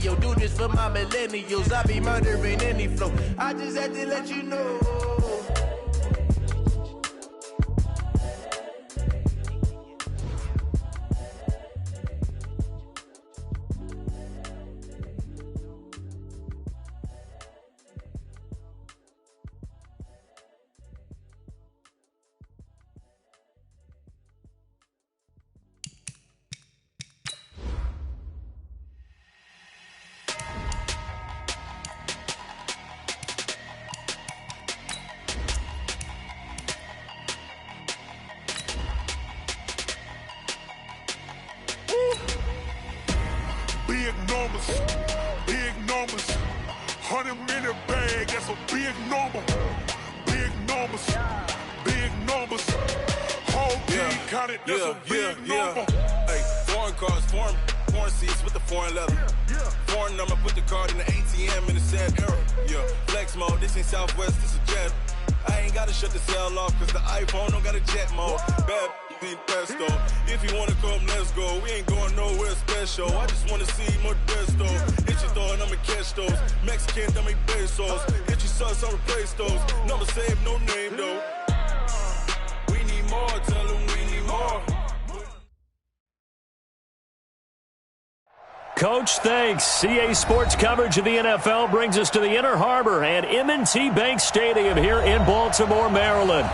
video. Do this for my millennials. I be murdering any flow. I just had to let you know. Big numbers, 100-minute bag, that's a big number. Big numbers, whole team counted, that's a big number. Hey, foreign cars, foreign seats with the foreign leather. Foreign number, put the card in the ATM in the sad era. Yeah, flex mode, this ain't Southwest, this a jet. I ain't gotta shut the cell off, cause the iPhone don't got a jet mode. Bad be pesto. If you wanna come, let's go. We ain't going nowhere special. I just wanna see Modesto. Hit your thought, I'ma catch those. Mexican, that make pesos. Hit your sus, I'll replace those. Number saved, no name though. We need more, tell them we need more. Coach, thanks. CA Sports coverage of the NFL brings us to the Inner Harbor and M&T Bank Stadium here in Baltimore, Maryland.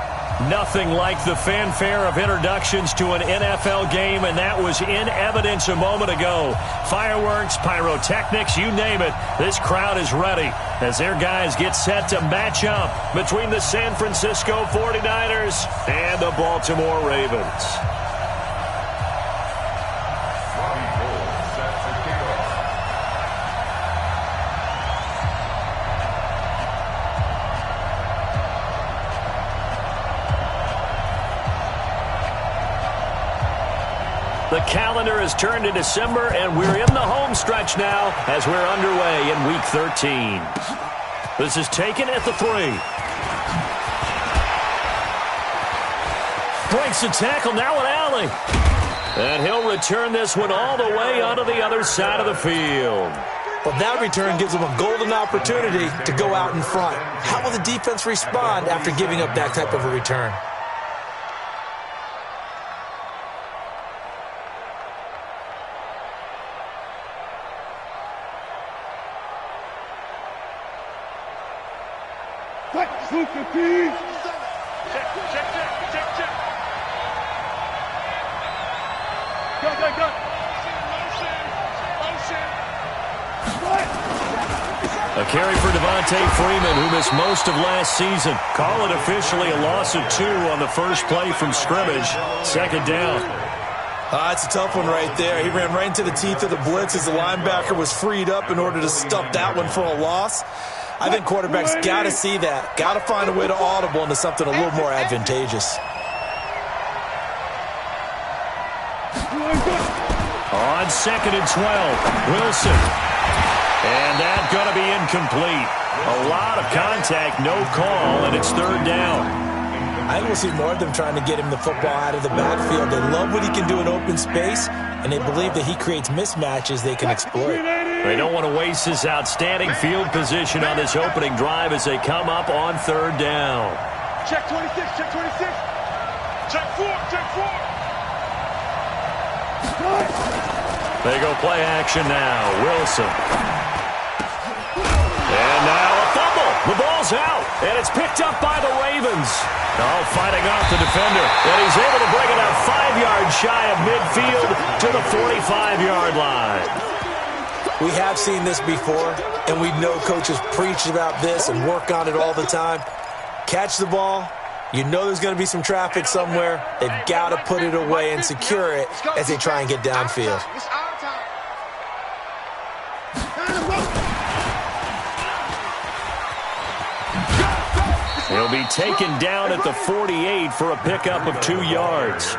Nothing like the fanfare of introductions to an NFL game, and that was in evidence a moment ago. Fireworks, pyrotechnics, you name it. This crowd is ready as their guys get set to match up between the San Francisco 49ers and the Baltimore Ravens. The calendar has turned to December, and we're in the home stretch now as we're underway in Week 13. This is taken at the 3. Breaks the tackle, now an alley. And he'll return this one all the way onto the other side of the field. Well, that return gives them a golden opportunity to go out in front. How will the defense respond after giving up that type of a return? A carry for Devontae Freeman, who missed most of last season. Call it officially a loss of 2 on the first play from scrimmage. Second down. It's a tough one right there. He ran right into the teeth of the blitz as the linebacker was freed up in order to stuff that one for a loss. I think quarterbacks got to see that. Got to find a way to audible into something a little more advantageous. On 2nd and 12, Wilson. And that's going to be incomplete. A lot of contact, no call, and it's 3rd down. I think we'll see more of them trying to get him the football out of the backfield. They love what he can do in open space, and they believe that he creates mismatches they can exploit. They don't want to waste this outstanding field position on this opening drive as they come up on 3rd down. Check 26, check 26. Check 4, check 4. They go play action now. Wilson. And now a fumble. The ball's out, and it's picked up by the Ravens. Oh, fighting off the defender, and he's able to bring it out 5 yards shy of midfield to the 45-yard line. We have seen this before, and we know coaches preach about this and work on it all the time. Catch the ball. You know there's going to be some traffic somewhere. They've got to put it away and secure it as they try and get downfield. He'll be taken down at the 48 for a pickup of 2 yards.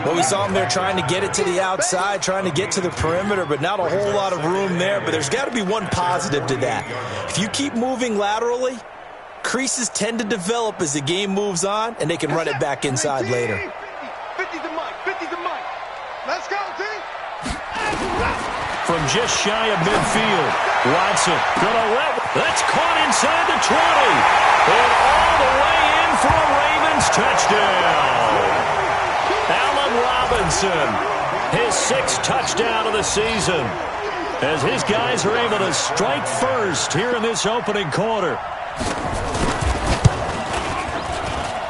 Well, we saw him there trying to get it to the outside, trying to get to the perimeter, but not a whole lot of room there. But there's got to be one positive to that. If you keep moving laterally, creases tend to develop as the game moves on, and they can run it back inside later. 50 to Mike, 50 to Mike. Let's go, team. from just shy of midfield. Watson gonna let. That's caught inside the 20. And all the way in for a Ravens touchdown. Allen Robinson, his 6th touchdown of the season, as his guys are able to strike first here in this opening quarter.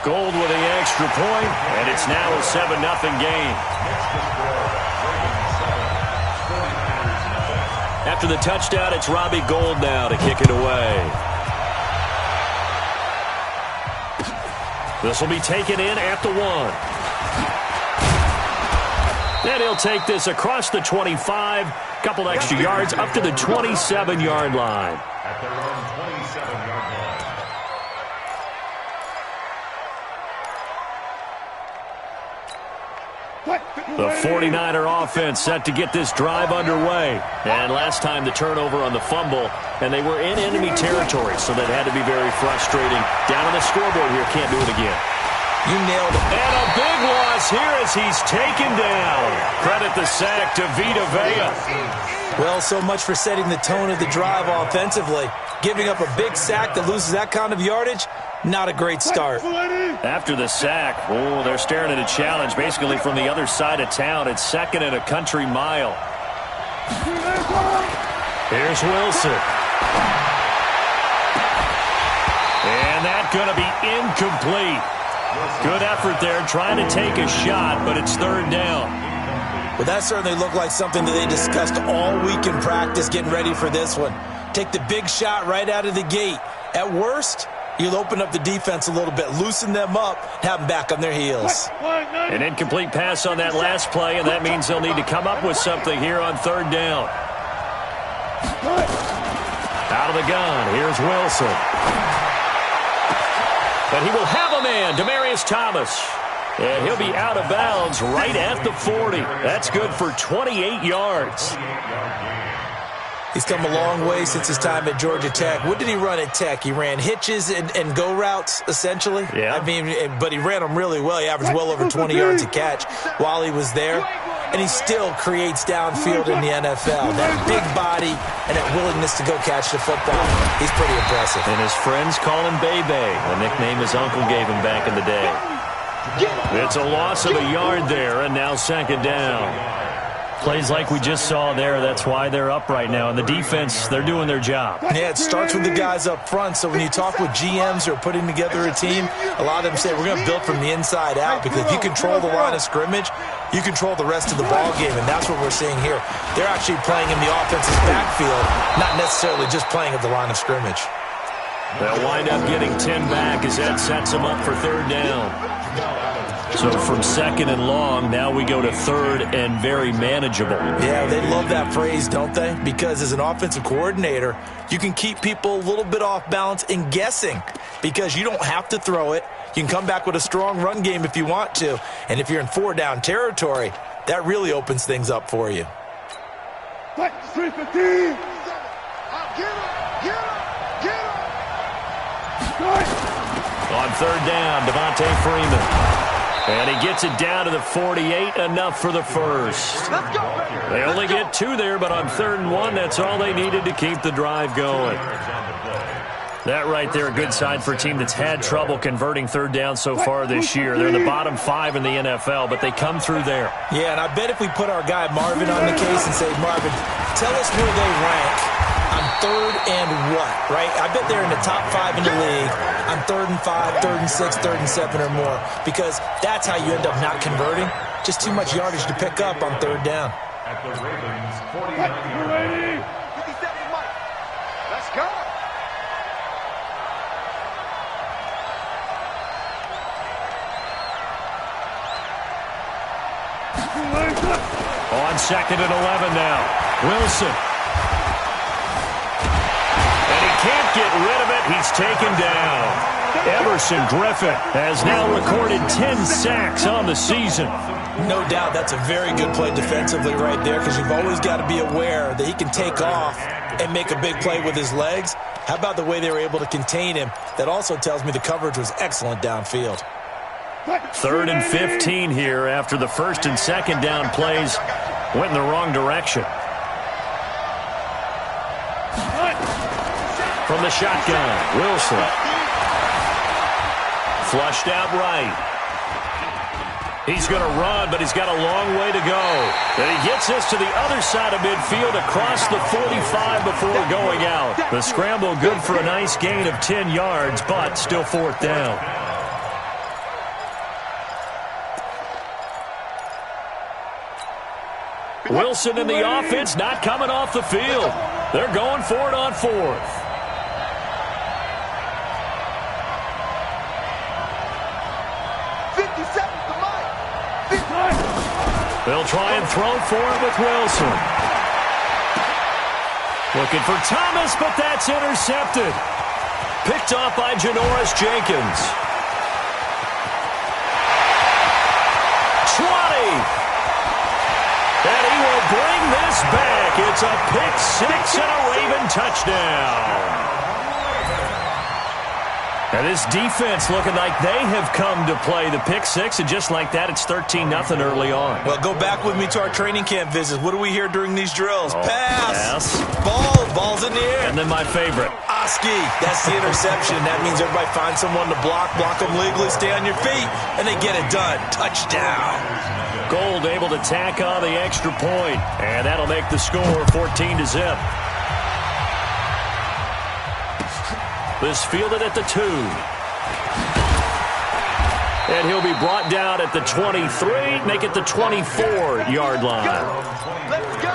Gold with the extra point, and it's now a 7-0 game. After the touchdown, it's Robbie Gould now to kick it away. This will be taken in at the 1. And he'll take this across the 25, couple extra yards up to the 27-yard line. At their own 27-yard line. The 49er offense set to get this drive underway. And last time the turnover on the fumble, and they were in enemy territory, so that had to be very frustrating. Down on the scoreboard here, can't do it again. You nailed it. And a big loss here as he's taken down. Credit the sack to Vita Vea. Well, so much for setting the tone of the drive offensively. Giving up a big sack that loses that kind of yardage, not a great start. After the sack, oh, they're staring at a challenge basically from the other side of town. It's 2nd and a country mile. Here's Wilson. And that's going to be incomplete. Good effort there trying to take a shot, but it's 3rd down. Well, that certainly looked like something that they discussed all week in practice getting ready for this one. Take the big shot right out of the gate. At worst, you'll open up the defense a little bit, loosen them up, have them back on their heels. An incomplete pass on that last play, and that means they'll need to come up with something here on 3rd down. Out of the gun, here's Wilson. And he will have a man, Demaryius Thomas. And he'll be out of bounds right at the 40. That's good for 28 yards. He's come a long way since his time at Georgia Tech. What did he run at Tech? He ran hitches and go routes, essentially. Yeah. I mean, but he ran them really well. He averaged well over 20 yards a catch while he was there. And he still creates downfield in the NFL. That big body and that willingness to go catch the football. He's pretty impressive. And his friends call him Bebe, a nickname his uncle gave him back in the day. It's a loss of a yard there, and now 2nd down. Plays like we just saw there, that's why they're up right now. And the defense, they're doing their job. Yeah, it starts with the guys up front. So when you talk with GMs who are putting together a team, a lot of them say, we're going to build from the inside out, because if you control the line of scrimmage, you control the rest of the ball game, and that's what we're seeing here. They're actually playing in the offense's backfield, not necessarily just playing at the line of scrimmage. They'll wind up getting 10 back as that sets them up for 3rd down. So from 2nd and long, now we go to 3rd and very manageable. Yeah, they love that phrase, don't they? Because as an offensive coordinator, you can keep people a little bit off balance and guessing, because you don't have to throw it. You can come back with a strong run game if you want to. And if you're in 4-down territory, that really opens things up for you. On 3rd down, Devontae Freeman. And he gets it down to the 48, enough for the first. They only get 2 there, but on 3rd and 1, that's all they needed to keep the drive going. That right there, a good sign for a team that's had trouble converting 3rd down so far this year. They're in the bottom 5 in the NFL, but they come through there. Yeah, and I bet if we put our guy Marvin on the case and say, Marvin, tell us where they rank on 3rd and what, right? I bet they're in the top 5 in the league on 3rd and 5, 3rd and 6, 3rd and 7 or more, because that's how you end up not converting. Just too much yardage to pick up on 3rd down. At the Ravens 49. Let's go. On 2nd and 11 now, Wilson. Can't get rid of it. He's taken down. Emerson Griffin has now recorded 10 sacks on the season. No doubt that's a very good play defensively right there, because you've always got to be aware that he can take off and make a big play with his legs. How about the way they were able to contain him? That also tells me the coverage was excellent downfield. 3rd and 15 here after the 1st and 2nd down plays went in the wrong direction. From the shotgun, Wilson. Flushed out right. He's going to run, but he's got a long way to go. And he gets this to the other side of midfield across the 45 before going out. The scramble good for a nice gain of 10 yards, but still fourth down. Wilson in the offense not coming off the field. They're going for it on fourth. They'll try and throw for it with Wilson. Looking for Thomas, but that's intercepted. Picked off by Janoris Jenkins. 20. And he will bring this back. It's a pick six and a Raven touchdown. And this defense looking like they have come to play the pick six, and just like that, it's 13-0 early on. Well, go back with me to our training camp visits. What do we hear during these drills? Oh, pass. Ball's in the air. And then my favorite. Oski, that's the interception. That means everybody finds someone to block them legally, stay on your feet, and they get it done. Touchdown. Gold able to tack on the extra point, and that'll make the score 14-0. This fielded at the 2. And he'll be brought down at the 23, make it the 24-yard line. Let's go.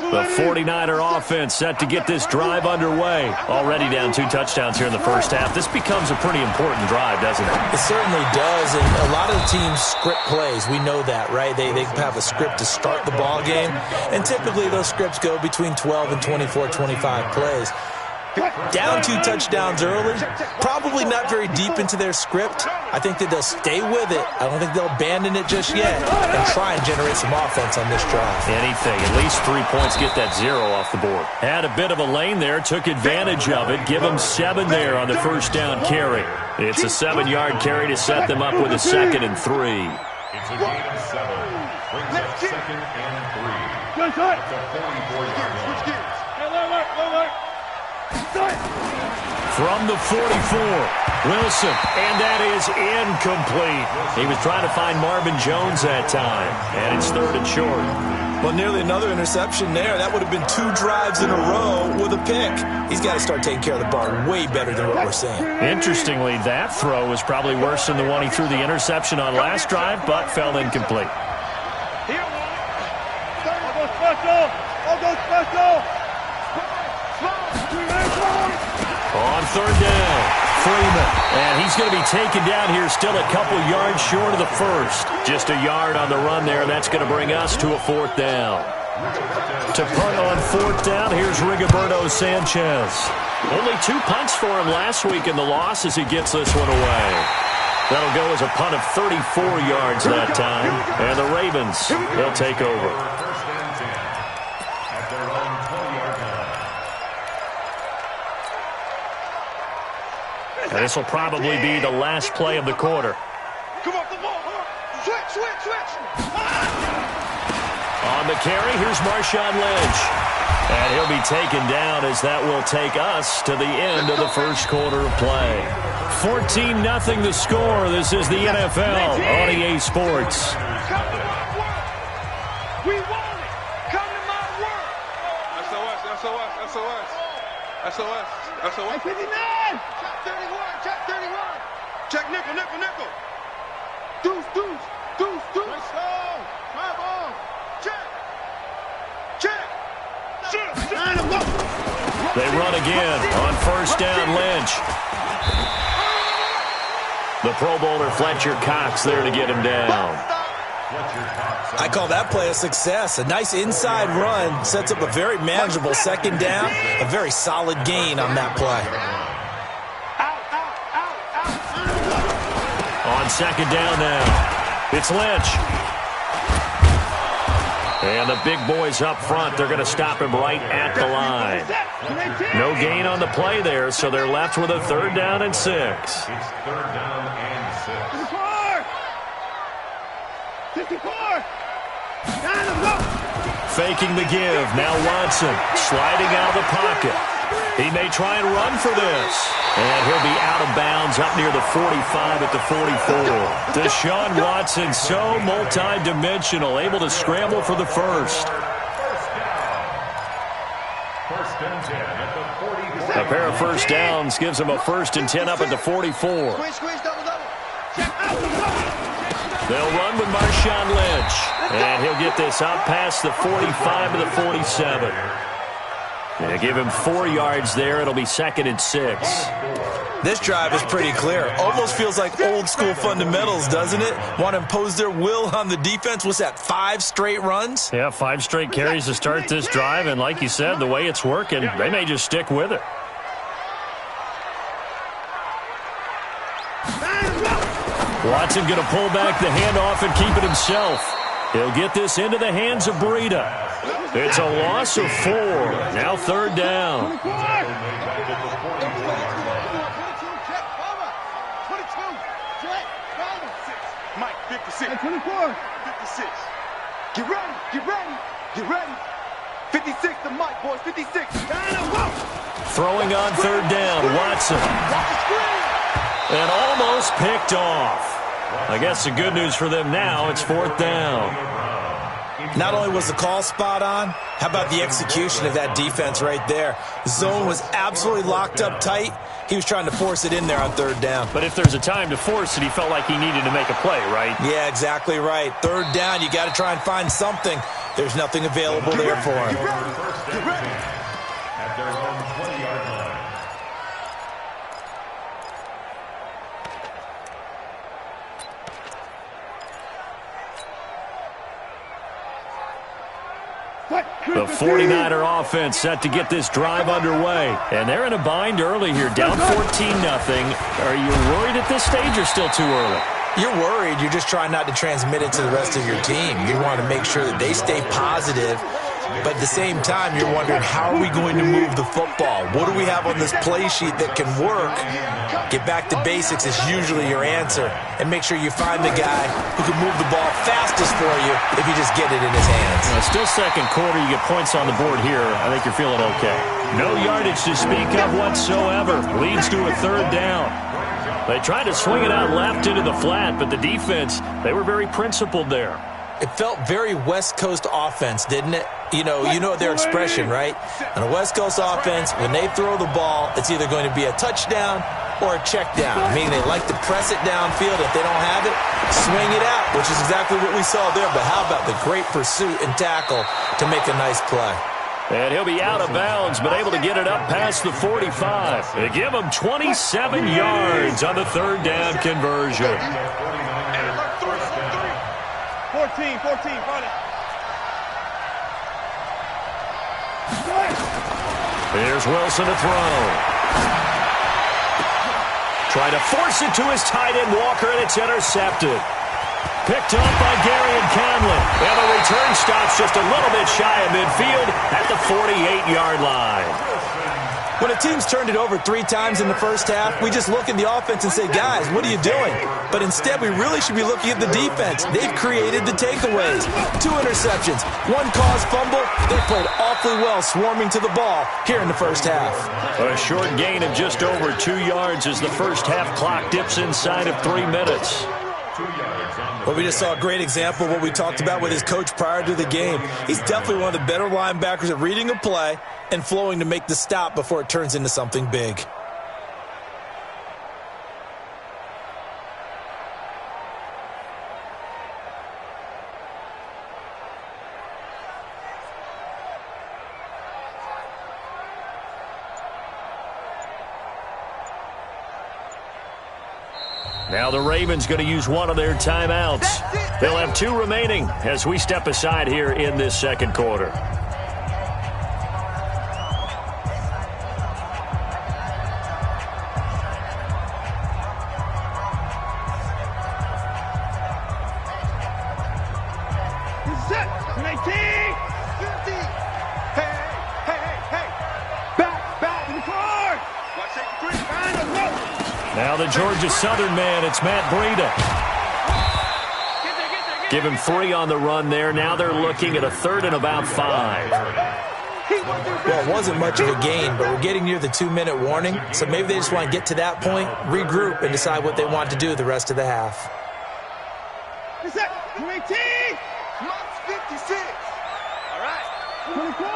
The 49er offense set to get this drive underway. Already down 2 touchdowns here in the first half. This becomes a pretty important drive, doesn't it? It certainly does, and a lot of the teams script plays. We know that, right? They have a script to start the ball game, and typically those scripts go between 12 and 24, 25 plays. Down 2 touchdowns early, probably not very deep into their script. I think that they'll stay with it. I don't think they'll abandon it just yet and try and generate some offense on this drive. Anything, at least 3 points, get that 0 off the board. Had a bit of a lane there, took advantage of it. Give them 7 there on the first down carry. It's a 7-yard carry to set them up with a 2nd and 3. It's a gain of 7. Brings up 2nd and 3. At the 44-yard line. Switch gears. From the 44, Wilson, and that is incomplete. He was trying to find Marvin Jones that time, and it's 3rd and short. Well, nearly another interception there. That would have been 2 drives in a row with a pick. He's got to start taking care of the ball way better than what we're seeing. Interestingly, that throw was probably worse than the one he threw the interception on last drive, but fell incomplete. On 3rd down, Freeman. And he's going to be taken down here still a couple yards short of the first. Just a yard on the run there. That's going to bring us to a 4th down. To punt on 4th down, here's Rigoberto Sanchez. Only 2 punts for him last week in the loss as he gets this one away. That'll go as a punt of 34 yards that time. And the Ravens, they'll take over. And this will probably be the last play of the quarter. Come on. Switch. On the carry, here's Marshawn Lynch. And he'll be taken down as that will take us to the end of the first quarter of play. 14-0 the score. This is the NFL on EA Sports. Come to my work. We want it. Come to my work. SOS. 59. Check 31. Check nickel. Deuce. Let's go. Come on. Check. They run again on 1st down, Lynch. The Pro Bowler Fletcher Cox there to get him down. I call that play a success. A nice inside run sets up a very manageable 2nd down. A very solid gain on that play. On 2nd down now, it's Lynch. And the big boys up front, they're going to stop him right at the line. No gain on the play there, so they're left with a 3rd down and 6. It's 3rd down and 6. 54! Faking the give. Now Watson sliding out of the pocket. He may try and run for this. And he'll be out of bounds up near the 45 at the 44. Deshaun Watson, so multi-dimensional, able to scramble for the first. First and 10 at the 44. A pair of first downs gives him a 1st and 10 up at the 44. They'll run with Marshawn Lynch. And he'll get this out past the 45 to the 47. They give him 4 yards there. It'll be 2nd and 6. This drive is pretty clear. Almost feels like old school fundamentals, doesn't it? Want to impose their will on the defense. What's that, 5 straight runs? Yeah, 5 straight carries to start this drive. And like you said, the way it's working, they may just stick with it. Watson going to pull back the handoff and keep it himself. He'll get this into the hands of Breida. It's a loss of 4. Now 3rd down. Mike, 56. 24. 56. Get ready, get ready, get ready. 56 to Mike, boys, 56. Throwing on 3rd down, Watson. And almost picked off. I guess the good news for them now, it's 4th down. Not only was the call spot on, how about the execution of that defense right there? Zone was absolutely locked up tight. He was trying to force it in there on 3rd down. But if there's a time to force it, he felt like he needed to make a play, right? Yeah, exactly right. 3rd down, you got to try and find something. There's nothing available there for him. At their own 20-yard line. The 49er offense set to get this drive underway. And they're in a bind early here, down 14-0. Are you worried at this stage or still too early? You're worried. You're just trying not to transmit it to the rest of your team. You want to make sure that they stay positive. But at the same time, you're wondering, how are we going to move the football? What do we have on this play sheet that can work? Get back to basics is usually your answer. And make sure you find the guy who can move the ball fastest for you if you just get it in his hands. Still 2nd quarter, you get points on the board here. I think you're feeling okay. No yardage to speak of whatsoever. Leads to a 3rd down. They tried to swing it out left into the flat, but the defense, they were very principled there. It felt very West Coast offense, didn't it? You know their expression, right? On a West Coast offense, when they throw the ball, it's either going to be a touchdown or a check down. Meaning they like to press it downfield. If they don't have it, swing it out, which is exactly what we saw there. But how about the great pursuit and tackle to make a nice play? And he'll be out of bounds, but able to get it up past the 45. They give him 27 yards on the 3rd down conversion. 14, find it. Here's Wilson to throw. Try to force it to his tight end, Walker, and it's intercepted. Picked up by Gary and Conlon. And the return stops just a little bit shy of midfield at the 48-yard line. When a team's turned it over 3 times in the first half, we just look at the offense and say, guys, what are you doing? But instead, we really should be looking at the defense. They've created the takeaways. 2 interceptions, 1 caused fumble. They played awfully well swarming to the ball here in the first half. A short gain of just over 2 yards as the first half clock dips inside of 3 minutes. Well, we just saw a great example of what we talked about with his coach prior to the game. He's definitely one of the better linebackers at reading a play and flowing to make the stop before it turns into something big. Now the Ravens going to use one of their timeouts. They'll have 2 remaining as we step aside here in this 2nd quarter. Set, 19, 50. Hey, back. Now the Georgia Southern man, it's Matt Breida. Give him 3 on the run there. Now they're looking at a 3rd and about 5. Well, it wasn't much of a gain, but we're getting near the 2-minute warning, so maybe they just want to get to that point, regroup, and decide what they want to do the rest of the half. Is that 18? Marks 56. All right. 24.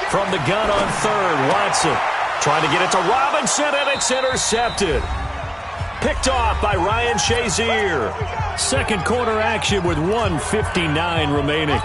From the gun on 3rd, Watson trying to get it to Robinson, and it's intercepted. Picked off by Ryan Shazier. Second quarter action with 1:59 remaining.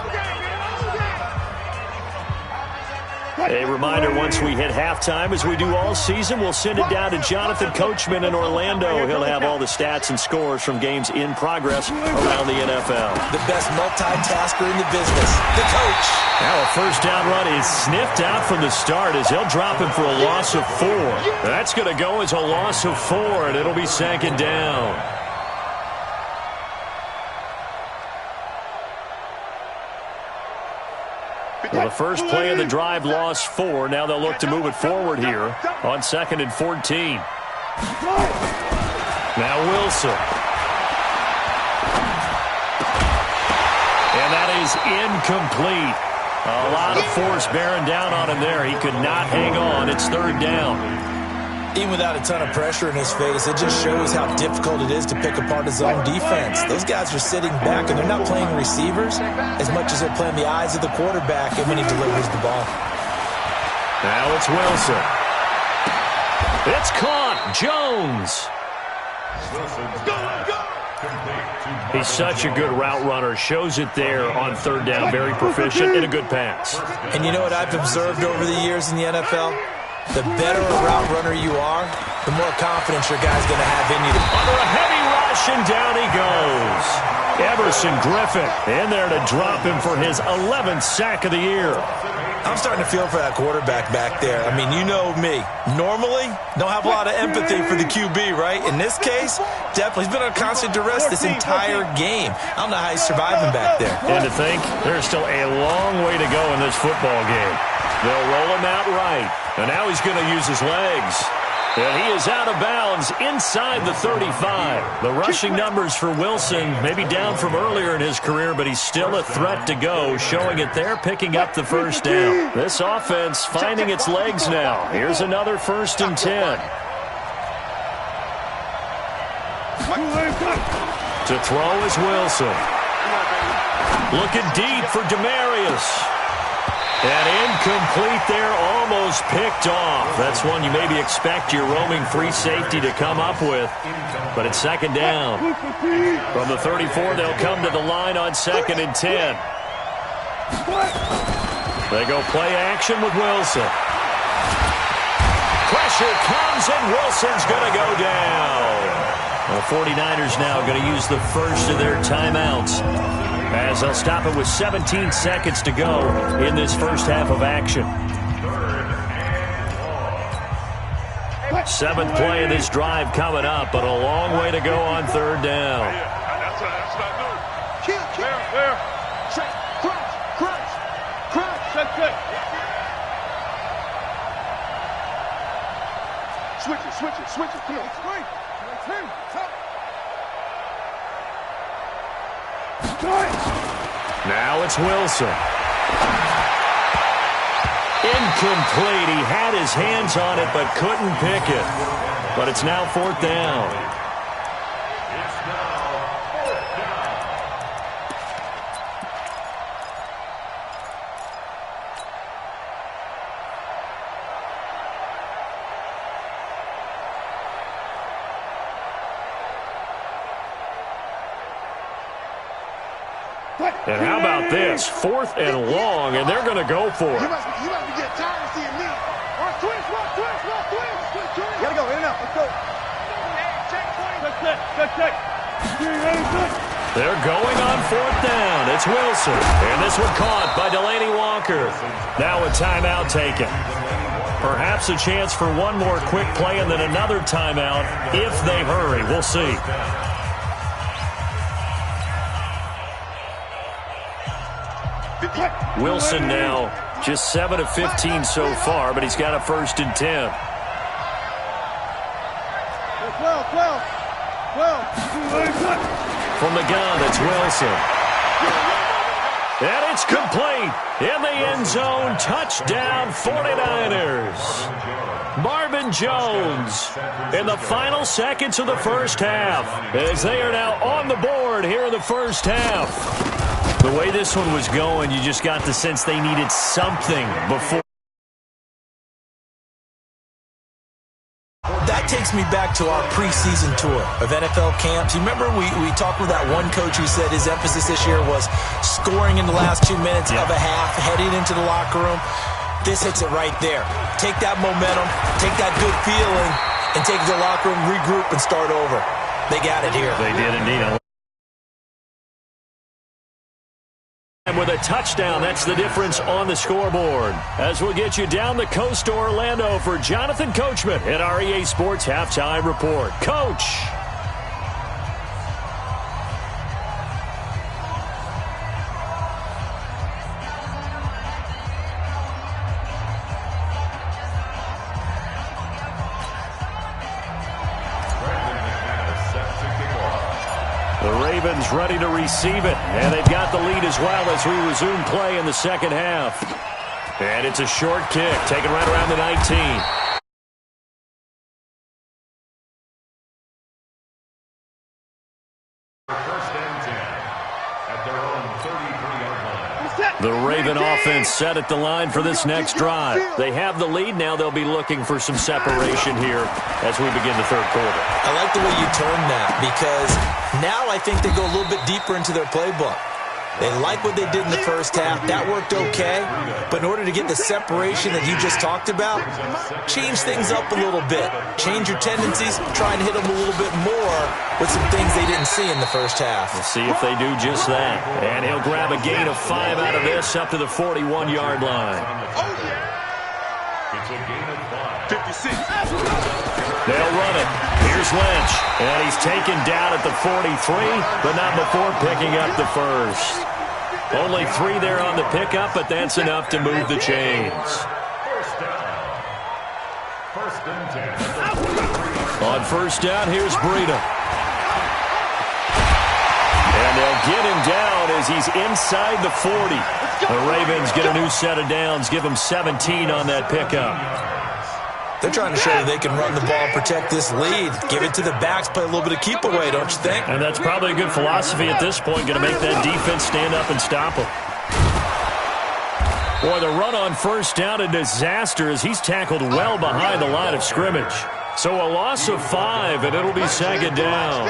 A reminder, once we hit halftime, as we do all season, we'll send it down to Jonathan Coachman in Orlando. He'll have all the stats and scores from games in progress around the NFL. The best multitasker in the business, the coach. Now a first down run is sniffed out from the start as he'll drop him for a loss of 4. That's going to go as a loss of 4, and it'll be 2nd down. Well, the first play of the drive lost 4. Now they'll look to move it forward here on 2nd and 14. Now Wilson. And that is incomplete. A lot of force bearing down on him there. He could not hang on. It's 3rd down. Even without a ton of pressure in his face, it just shows how difficult it is to pick apart his own defense. Those guys are sitting back, and they're not playing receivers as much as they're playing the eyes of the quarterback when he delivers the ball. Now it's Wilson. It's caught. Jones. He's such a good route runner. Shows it there on 3rd down. Very proficient and a good pass. And you know what I've observed over the years in the NFL? The better a route runner you are, the more confidence your guy's going to have in you. Under a heavy rush, and down he goes. Everson Griffin in there to drop him for his 11th sack of the year. I'm starting to feel for that quarterback back there. I mean, you know me. Normally, don't have a lot of empathy for the QB, right? In this case, definitely. He's been on constant duress this entire game. I don't know how he's surviving back there. And to think, there's still a long way to go in this football game. They'll roll him out right, and now he's going to use his legs. And he is out of bounds inside the 35. The rushing numbers for Wilson maybe down from earlier in his career, but he's still a threat to go, showing it there, picking up the first down. This offense finding its legs now. Here's another 1st and 10. To throw is Wilson. Looking deep for Demarius. And incomplete there, almost picked off. That's one you maybe expect your roaming free safety to come up with. But it's 2nd down. From the 34, they'll come to the line on 2nd and 10. They go play action with Wilson. Pressure comes, and Wilson's going to go down. The 49ers now going to use the first of their timeouts, as they'll stop it with 17 seconds to go in this first half of action. 7th play of this drive coming up, but a long way to go on 3rd down. Switch it. Come on. Now it's Wilson. Incomplete. He had his hands on it but couldn't pick it. But it's now 4th down. And how about this? 4th and long, and they're going to go for it. You must be getting tired of seeing me. Twist. Gotta go, in and out. Let's go. Check. They're going on 4th down. It's Wilson. And this one caught by Delaney Walker. Now a timeout taken. Perhaps a chance for one more quick play and then another timeout if they hurry. We'll see. Wilson now just 7 of 15 so far, but he's got a 1st and 10. From the gun, it's Wilson. And it's complete. In the end zone, touchdown 49ers. Marvin Jones in the final seconds of the first half, as they are now on the board here in the first half. The way this one was going, you just got the sense they needed something before. That takes me back to our preseason tour of NFL camps. You remember we talked with that one coach who said his emphasis this year was scoring in the last 2 minutes of a half, heading into the locker room. This hits it right there. Take that momentum, take that good feeling, and take it to the locker room, regroup, and start over. They got it here. They did indeed. And with a touchdown, that's the difference on the scoreboard. As we'll get you down the coast to Orlando for Jonathan Coachman at our EA Sports Halftime Report. Coach. The Ravens ready to receive it, and they've got the lead as well as we resume play in the second half. And it's a short kick, taken right around the 19. First and 10 at their own 33-yard line. The Raven offense set at the line for this next drive. They have the lead. Now they'll be looking for some separation here as we begin the third quarter. I like the way you turned that, because now I think they go a little bit deeper into their playbook. They like what they did in the first half. That worked okay. But in order to get the separation that you just talked about, change things up a little bit. Change your tendencies. Try and hit them a little bit more with some things they didn't see in the first half. We'll see if they do just that. And he'll grab a gain of 5 out of this up to the 41-yard line. It's a gain of 5. 56. They'll run it. Here's Lynch. And he's taken down at the 43, but not before picking up the first. Only 3 there on the pickup, but that's enough to move the chains. First down. First and 10. On first down, here's Breida. And they'll get him down as he's inside the 40. The Ravens get a new set of downs, give him 17 on that pickup. They're trying to show that they can run the ball and protect this lead. Give it to the backs, play a little bit of keep away, don't you think? And that's probably a good philosophy at this point, going to make that defense stand up and stop him. Boy, the run on first down, a disaster as he's tackled well behind the line of scrimmage. So a loss of 5, and it'll be second down.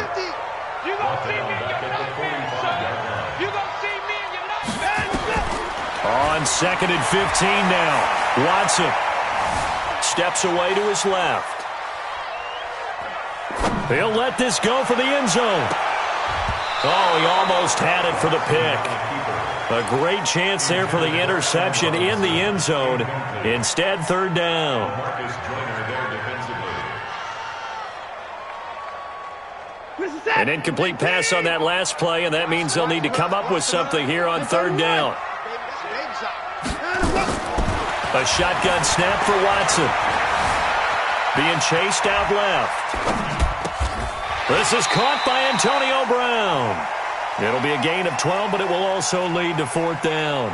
On second and 15 now. Watson steps away to his left. He'll let this go for the end zone. Oh, he almost had it for the pick. A great chance there for the interception in the end zone. Instead, third down. An incomplete pass on that last play, and that means they'll need to come up with something here on third down. A shotgun snap for Watson. Being chased out left. This is caught by Antonio Brown. It'll be a gain of 12, but it will also lead to fourth down.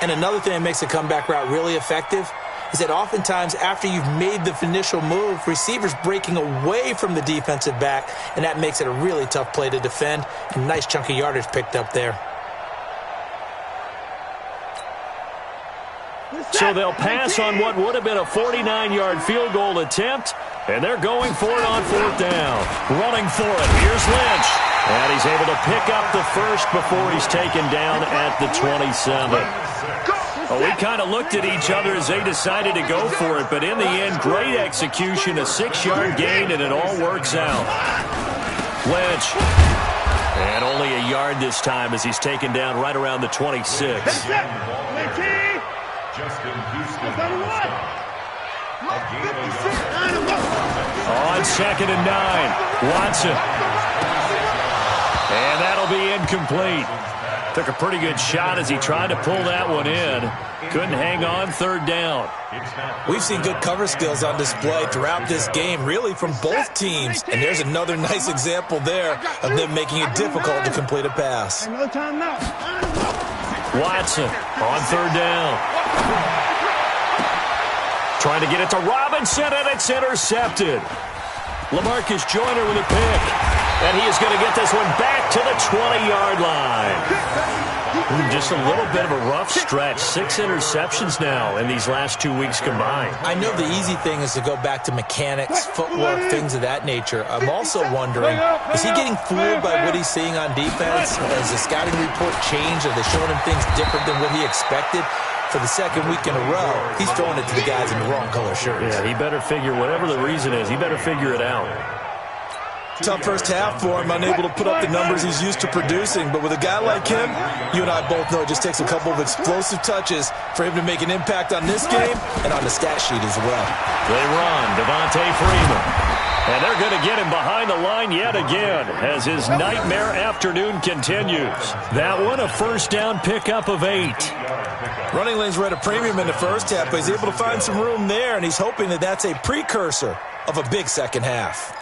And another thing that makes a comeback route really effective is that oftentimes after you've made the initial move, receivers breaking away from the defensive back, and that makes it a really tough play to defend. A nice chunk of yardage picked up there. So they'll pass on what would have been a 49-yard field goal attempt, and they're going for it on fourth down. Running for it. Here's Lynch. And he's able to pick up the first before he's taken down at the 27. Well, we kind of looked at each other as they decided to go for it, but in the end, great execution, a 6-yard gain, and it all works out. Lynch. And only a yard this time as he's taken down right around the 26. On second and 9, Watson. And that'll be incomplete. Took a pretty good shot as he tried to pull that one in. Couldn't hang on, third down. We've seen good cover skills on display throughout this game, really from both teams. And there's another nice example there of them making it difficult to complete a pass. Watson on third down. Trying to get it to Robinson, and it's intercepted. LaMarcus Joyner with a pick. And he is going to get this one back to the 20-yard line. Just a little bit of a rough stretch. 6 interceptions now in these last 2 weeks combined. I know the easy thing is to go back to mechanics, footwork, things of that nature. I'm also wondering, is he getting fooled by what he's seeing on defense? Has the scouting report changed? Are they showing him things different than what he expected? For the second week in a row, he's throwing it to the guys in the wrong color shirts. Yeah, he better figure, whatever the reason is, he better figure it out. Tough first half for him, unable to put up the numbers he's used to producing. But with a guy like him, you and I both know it just takes a couple of explosive touches for him to make an impact on this game and on the stat sheet as well. They run, Devontae Freeman. And they're going to get him behind the line yet again as his nightmare afternoon continues. That one, a first down pickup of 8. Running lanes were at a premium in the first half, but he's able to find some room there, and he's hoping that that's a precursor of a big second half.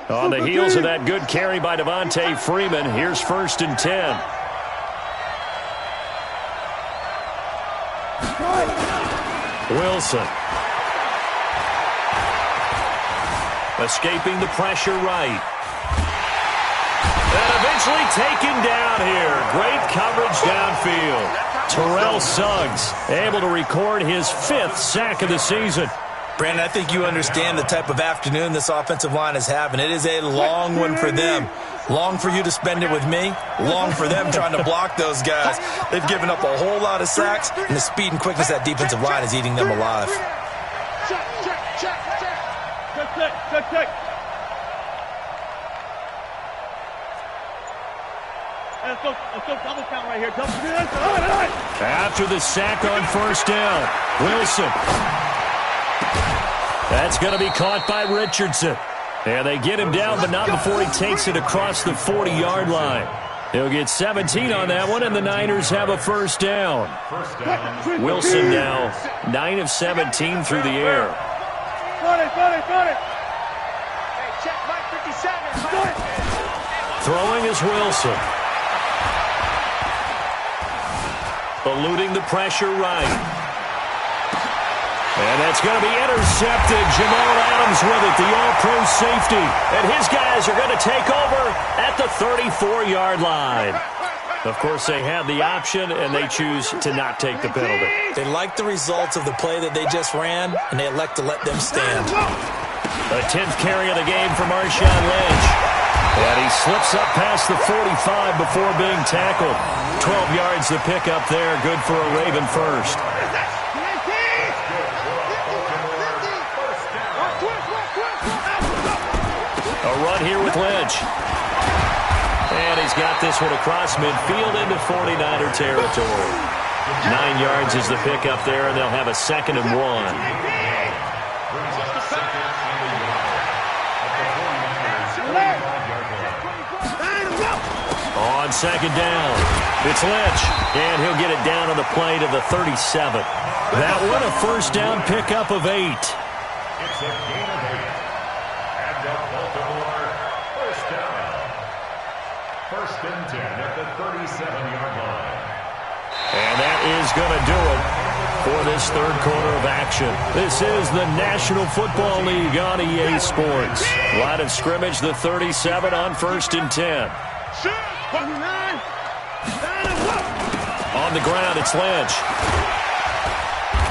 On the heels of that good carry by Devontae Freeman, here's 1st and 10. Wilson. Escaping the pressure right. And eventually taken down here. Great coverage downfield. Terrell Suggs able to record his 5th sack of the season. Brandon, I think you understand the type of afternoon this offensive line is having. It is a long one for them. Long for you to spend it with me. Long for them trying to block those guys. They've given up a whole lot of sacks, and the speed and quickness of that defensive line is eating them alive. Check. Let's go double count right here. After the sack on first down, Wilson. That's going to be caught by Richardson. And they get him down, but not before he takes it across the 40-yard line. He'll get 17 on that one, and the Niners have a first down. Wilson now 9 of 17 through the air. Got it. Hey, check Mike 57. Throwing is Wilson. Eluding the pressure right. And that's going to be intercepted. Jamal Adams with it, the all-pro safety. And his guys are going to take over at the 34-yard line. Of course, they have the option, and they choose to not take the penalty. They like the results of the play that they just ran, and they elect to let them stand. The 10th carry of the game for Marshawn Lynch. And he slips up past the 45 before being tackled. 12 yards to pick up there. Good for a Raven first. A run here with Lynch. And he's got this one across midfield into 49er territory. 9 yards is the pickup there, and they'll have a 2nd and 1. On 2nd down, it's Lynch, and he'll get it down on the play to the 37. That one a first down pickup of 8. It's a gain of 8. And the Baltimore first down. 1st and 10 at the 37-yard line. And that is going to do it for this third quarter of action. This is the National Football League on EA Sports. Line of scrimmage, the 37 on 1st and 10. On the ground, it's Lynch.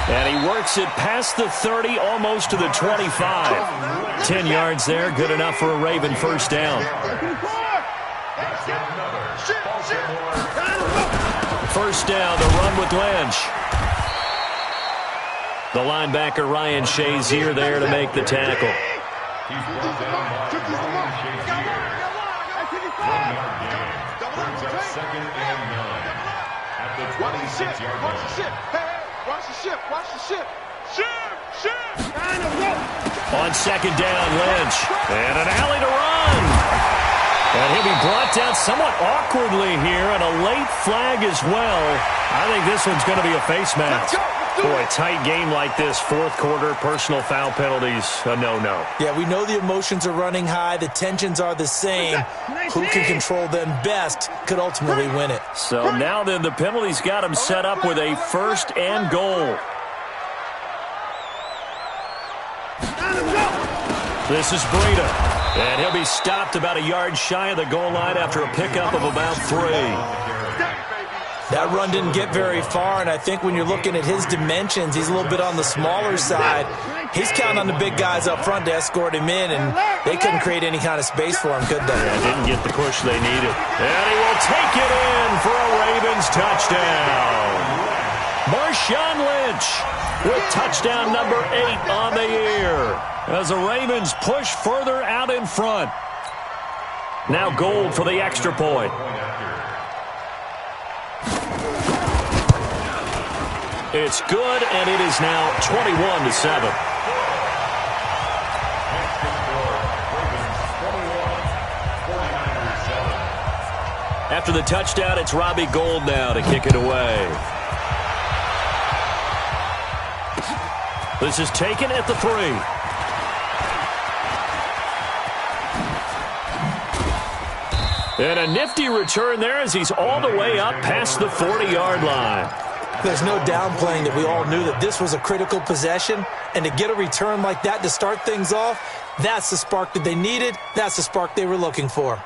And he works it past the 30, almost to the 25. 10 yards there, good enough for a Raven first down. First down, the run with Lynch. The linebacker, Ryan Shazier, there to make the tackle. He's brought down by Ryan Shazier. 1-yard gain. Brings up 2nd and 9 at the 26-yard line. Watch the ship. On 2nd down, Lynch. And an alley to run. And he'll be brought down somewhat awkwardly here, and a late flag as well. I think this one's going to be a face mask. Boy, tight game like this, fourth quarter, personal foul penalties, a no-no. Yeah, we know the emotions are running high. The tensions are the same. Who can control them best could ultimately win it. So now then, the penalties got him set up with a first and goal. This is Breida, and he'll be stopped about a yard shy of the goal line after a pickup of about 3. That run didn't get very far, and I think when you're looking at his dimensions, he's a little bit on the smaller side. He's counting on the big guys up front to escort him in, and they couldn't create any kind of space for him, could they? Yeah, didn't get the push they needed. And he will take it in for a Ravens touchdown. Marshawn Lynch with touchdown number 8 on the year as the Ravens push further out in front. Now Gold for the extra point. It's good, and it is now 21-7. After the touchdown, it's Robbie Gould now to kick it away. This is taken at the 3. And a nifty return there as he's all the way up past the 40-yard line. There's no downplaying that we all knew that this was a critical possession, and to get a return like that to start things off, that's the spark that they needed. That's the spark they were looking for.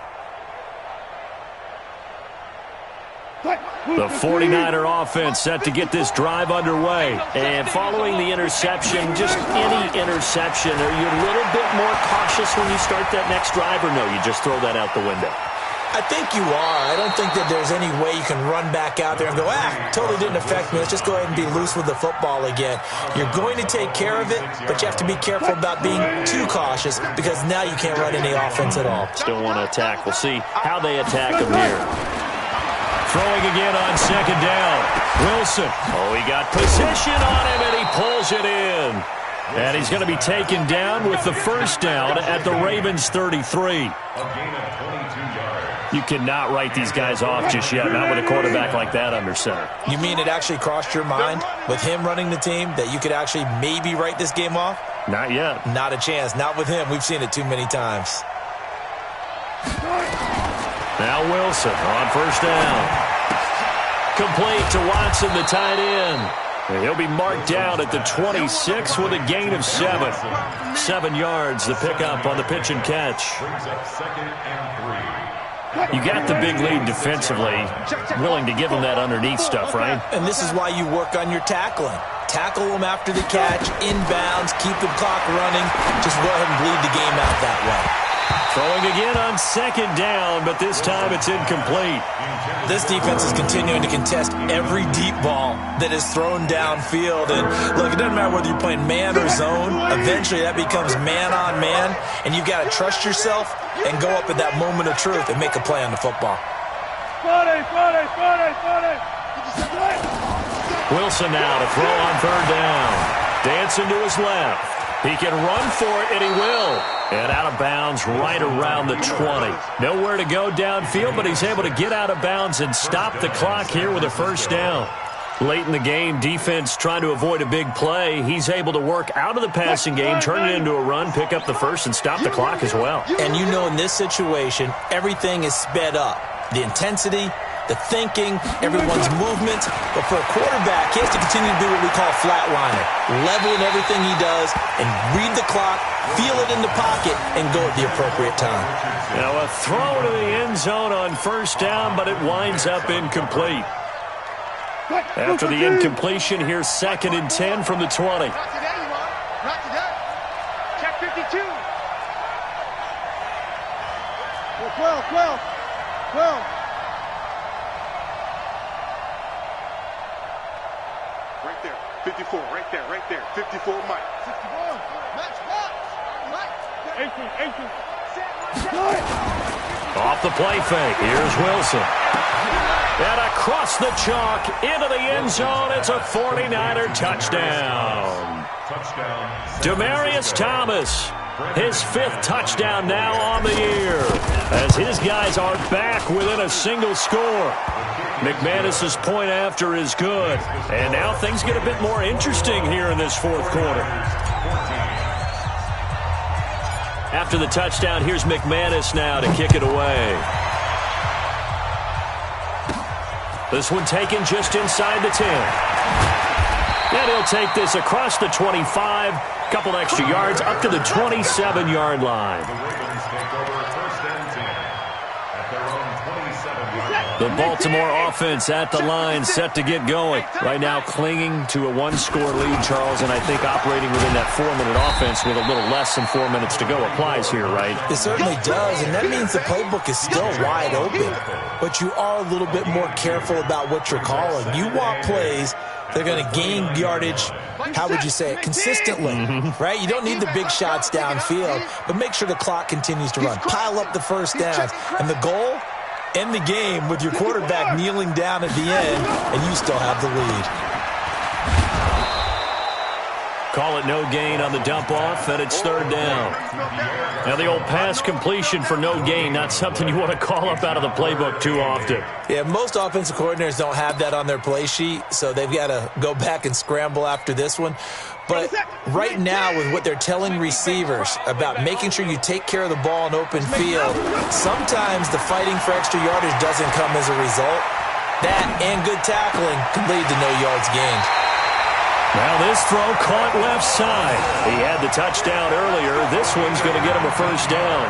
The 49er offense set to get this drive underway. And following the interception, just any interception, are you a little bit more cautious when you start that next drive, or no, you just throw that out the window? I think you are. I don't think that there's any way you can run back out there and go, totally didn't affect me. Let's just go ahead and be loose with the football again. You're going to take care of it, but you have to be careful about being too cautious because now you can't run any offense at all. Still want to attack. We'll see how they attack him here. Throwing again on second down. Wilson. Oh, he got position on him, and he pulls it in. And he's going to be taken down with the first down at the Ravens 33. You cannot write these guys off just yet, not with a quarterback like that under center. You mean it actually crossed your mind with him running the team that you could actually maybe write this game off? Not yet. Not a chance. Not with him. We've seen it too many times. Now Wilson on first down. Complete to Watson, the tight end. And he'll be marked down at the 26 with a gain of 7. 7 yards, the pickup on the pitch and catch. You got the big lead defensively, willing to give them that underneath stuff, right? And this is why you work on your tackling. Tackle them after the catch, inbounds, keep the clock running. Just go ahead and bleed the game out that way. Throwing again on second down, but this time it's incomplete. This defense is continuing to contest every deep ball that is thrown downfield. And look, it doesn't matter whether you're playing man or zone. Eventually that becomes man on man, and you've got to trust yourself and go up at that moment of truth and make a play on the football. Wilson now to throw on third down. Dancing to his left. He can run for it, and he will. And out of bounds right around the 20. Nowhere to go downfield, but he's able to get out of bounds and stop the clock here with a first down. Late in the game, defense trying to avoid a big play. He's able to work out of the passing game, turn it into a run, pick up the first, and stop the clock as well. And you know in this situation, everything is sped up. The intensity, the thinking, everyone's movement. But for a quarterback, he has to continue to do what we call flatliner. Level in everything he does and read the clock, feel it in the pocket, and go at the appropriate time. Now a throw to the end zone on first down, but it winds up incomplete. After the incompletion, here's 2nd and 10 from the 20. Not today, you are. Not today. Check 52. 12. Right there. 54. Right there. 54, Mike. 64. Match. Mike. 18. Off the play fake. Here's Wilson. And across the chalk into the end zone. It's a 49er touchdown. Demaryius Thomas His 5th touchdown now on the year, as his guys are back within a single score. McManus's point after is good, and now things get a bit more interesting here in this 4th quarter. After the touchdown, here's McManus now to kick it away. This one taken just inside the 10. And he'll take this across the 25, couple extra yards up to the 27-yard line. The Baltimore offense at the line, set to get going. Right now clinging to a 1-score lead, Charles, and I think operating within that 4-minute offense with a little less than 4 minutes to go applies here, right? It certainly does, and that means the playbook is still wide open. But you are a little bit more careful about what you're calling. You want plays that are going to gain yardage, how would you say it, consistently, right? You don't need the big shots downfield, but make sure the clock continues to run. Pile up the first downs, and the goal, end the game with your quarterback kneeling down at the end, and you still have the lead. Call it no gain on the dump-off, and it's 3rd down. Now, the old pass completion for no gain, not something you want to call up out of the playbook too often. Yeah, most offensive coordinators don't have that on their play sheet, so they've got to go back and scramble after this one. But right now, with what they're telling receivers about making sure you take care of the ball in open field, sometimes the fighting for extra yardage doesn't come as a result. That and good tackling can lead to no yards gained. Now this throw caught left side. He had the touchdown earlier. This one's going to get him a 1st down.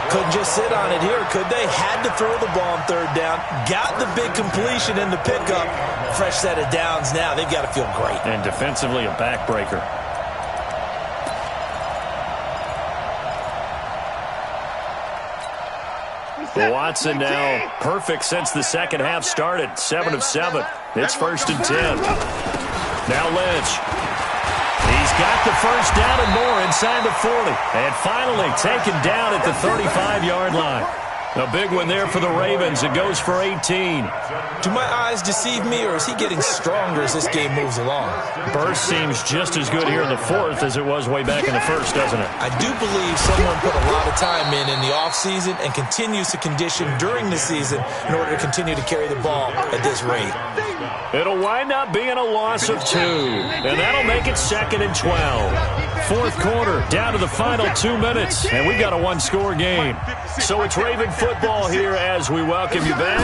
Couldn't just sit on it here, could they? Had to throw the ball on 3rd down. Got the big completion in the pickup. Fresh set of downs now. They've got to feel great. And defensively, a backbreaker. Watson now perfect since the second half started. 7 of 7. It's 1st and 10. Now Lynch. He's got the 1st down and more inside the 40. And finally taken down at the 35-yard line. A big one there for the Ravens. It goes for 18. Do my eyes deceive me, or is he getting stronger as this game moves along? Burst seems just as good here in the 4th as it was way back in the 1st, doesn't it? I do believe someone put a lot of time in the offseason and continues to condition during the season in order to continue to carry the ball at this rate. It'll wind up being a loss of 2, and that'll make it 2nd and 12. 4th quarter, down to the final 2 minutes, and we've got a 1-score game. So it's Raven football here as we welcome you back.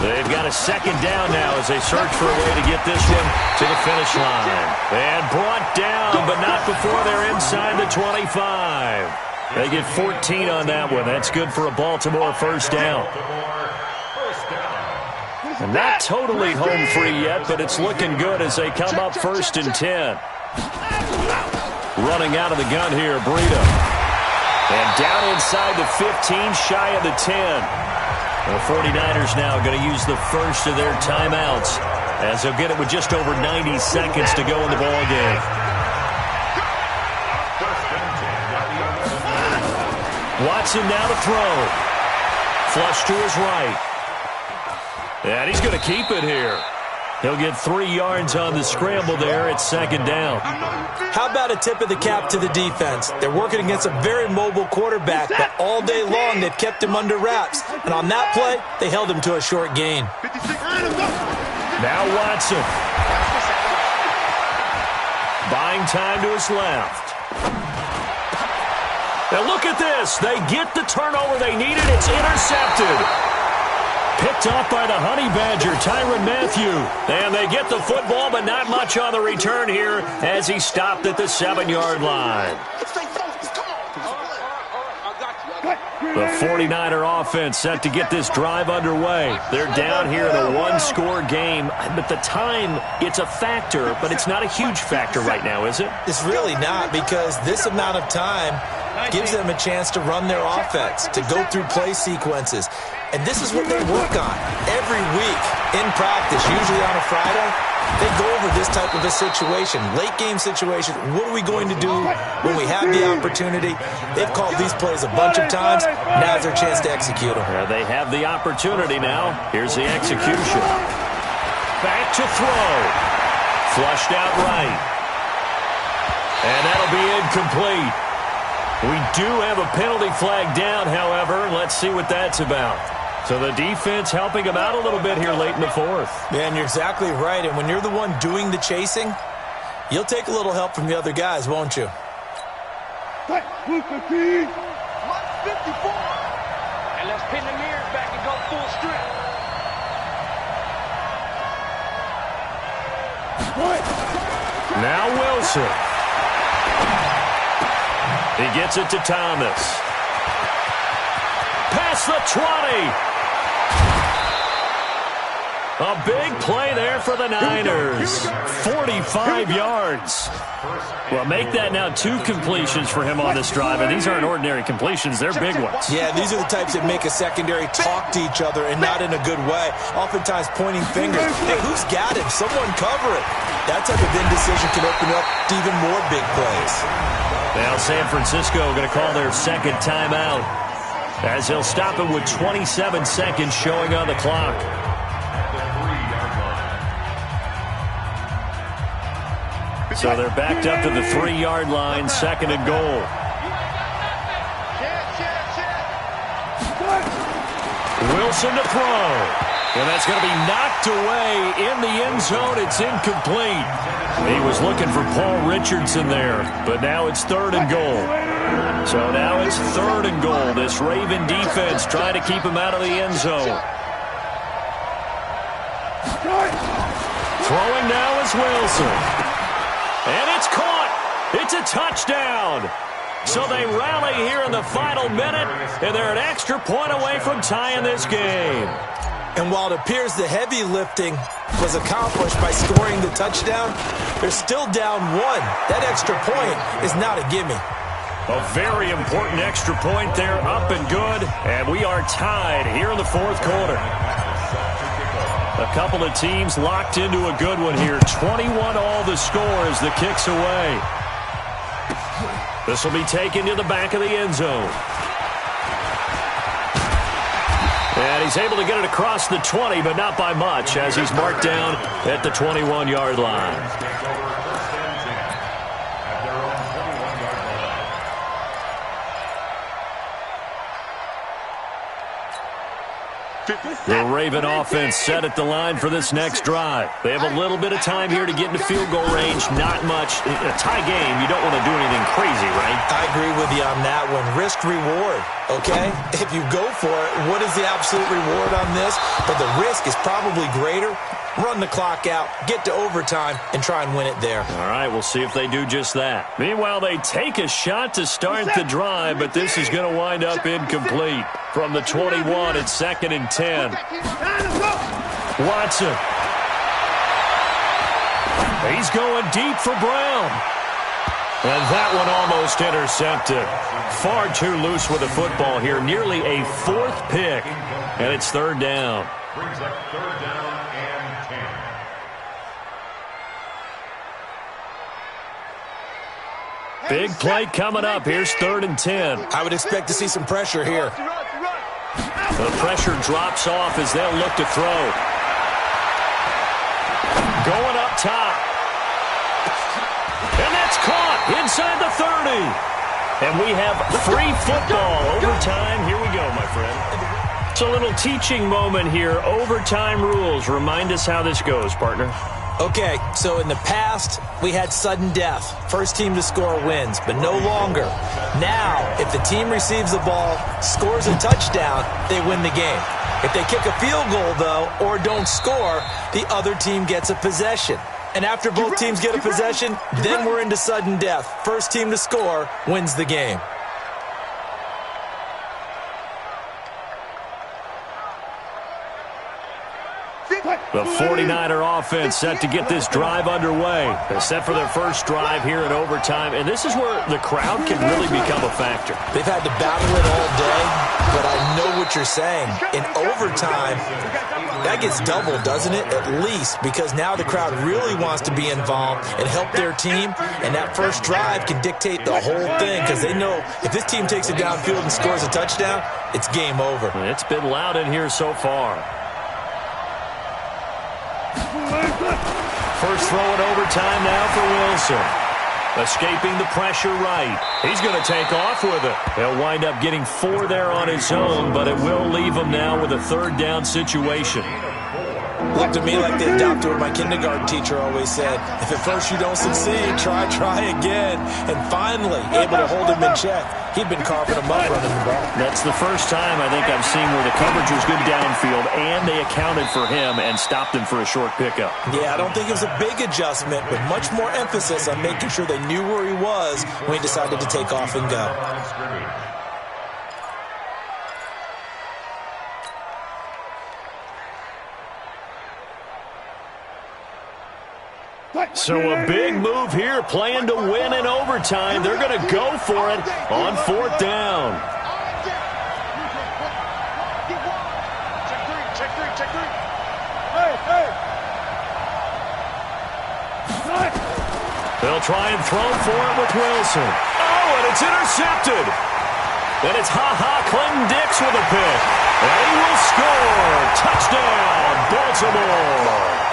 They've got a 2nd down now as they search for a way to get this one to the finish line. And brought down, but not before they're inside the 25. They get 14 on that one. That's good for a Baltimore 1st down. And not totally home free yet, but it's looking good as they come up 1st and 10. Running out of the gun here, Breida. And down inside the 15, shy of the 10. The 49ers now going to use the first of their timeouts as they'll get it with just over 90 seconds to go in the ball game. Watson now to throw. Flush to his right. And he's going to keep it here. He'll get 3 yards on the scramble there. It's 2nd down. How about a tip of the cap to the defense? They're working against a very mobile quarterback, but all day long they've kept him under wraps. And on that play, they held him to a short gain. Now Watson. Buying time to his left. Now look at this. They get the turnover they needed. It's intercepted. Picked off by the Honey Badger, Tyrann Mathieu. And they get the football, but not much on the return here as he stopped at the 7-yard line. The 49er offense set to get this drive underway. They're down here in a 1-score game. But the time, it's a factor, but it's not a huge factor right now, is it? It's really not, because this amount of time gives them a chance to run their offense, to go through play sequences. And this is what they work on every week in practice, usually on a Friday. They go over this type of a situation, late game situation. What are we going to do when we have the opportunity? They've called these plays a bunch of times. Now's their chance to execute them. They have the opportunity now. Here's the execution. Back to throw. Flushed out right. And that'll will be incomplete. We do have a penalty flag down, however. Let's see what that's about. So the defense helping him out a little bit here late in the fourth. Yeah, and you're exactly right. And when you're the one doing the chasing, you'll take a little help from the other guys, won't you? 54. And let's pin the mirrors back and go full strip. Now Wilson. He gets it to Thomas. Past the 20. A big play there for the Niners. 45 yards. Well, make that now 2 completions for him on this drive, and these aren't ordinary completions. They're big ones. Yeah, these are the types that make a secondary talk to each other and not in a good way. Oftentimes pointing fingers. Hey, who's got him? Someone cover it. That type of indecision can open up to even more big plays. Now San Francisco going to call their second timeout as he'll stop it with 27 seconds showing on the clock. So they're backed up to the 3-yard line, second and goal. Wilson to throw. And that's going to be knocked away in the end zone. It's incomplete. He was looking for Paul Richardson there, but now it's third and goal. So now it's third and goal. This Raven defense trying to keep him out of the end zone. Throwing now is Wilson. And it's caught. It's a touchdown. So they rally here in the final minute, and they're an extra point away from tying this game. And while it appears the heavy lifting was accomplished by scoring the touchdown, they're still down 1. That extra point is not a gimme. A very important extra point there, up and good. And we are tied here in the fourth quarter. A couple of teams locked into a good one here. 21 all the score as the kick's away. This will be taken to the back of the end zone. And he's able to get it across the 20, but not by much, as he's marked down at the 21-yard line. The Raven offense set at the line for this next drive. They have a little bit of time here to get into field goal range. Not much. In a tie game, you don't want to do anything crazy, right? I agree with you on that one. Risk-reward, okay? If you go for it, what is the absolute reward on this? But the risk is probably greater. Run the clock out, get to overtime, and try and win it there. All right, we'll see if they do just that. Meanwhile, they take a shot to start the drive, but this is going to wind up incomplete. From the 21, it's second and 10. Watson. He's going deep for Brown. And that one almost intercepted. Far too loose with the football here. Nearly a 4th pick. And it's third down. Brings up third down and 10. Big play coming up. Here's third and 10. I would expect to see some pressure here. The pressure drops off as they'll look to throw. Going up top. And that's caught inside the 30. And we have free football. Overtime. Here we go, my friend. It's a little teaching moment here. Overtime rules. Remind us how this goes, partner. Okay, so in the past, we had sudden death. First team to score wins, but no longer. Now, if the team receives the ball, scores a touchdown, they win the game. If they kick a field goal, though, or don't score, the other team gets a possession. And after both teams get a possession, then we're into sudden death. First team to score wins the game. The 49er offense set to get this drive underway. They're set for their first drive here in overtime, and this is where the crowd can really become a factor. They've had to battle it all day, but I know what you're saying. In overtime, that gets doubled, doesn't it? At least, because now the crowd really wants to be involved and help their team, and that first drive can dictate the whole thing, because they know if this team takes it downfield and scores a touchdown, it's game over. It's been loud in here so far. First throw in overtime now for Wilson. Escaping the pressure right. He's going to take off with it. He'll wind up getting 4 there on his own, but it will leave him now with a 3rd down situation. Looked to me like the adopter what my kindergarten teacher always said. If at first you don't succeed, try again. And finally, able to hold him in check. He'd been carving him up running the ball. That's the first time I think I've seen where the coverage was good downfield and they accounted for him and stopped him for a short pickup. Yeah, I don't think it was a big adjustment, but much more emphasis on making sure they knew where he was when he decided to take off and go. So a big move here, playing to win in overtime. They're going to go for it on 4th down. They'll try and throw for it with Wilson. Oh, and it's intercepted. And it's Clinton Dix with a pick. And he will score. Touchdown, Baltimore.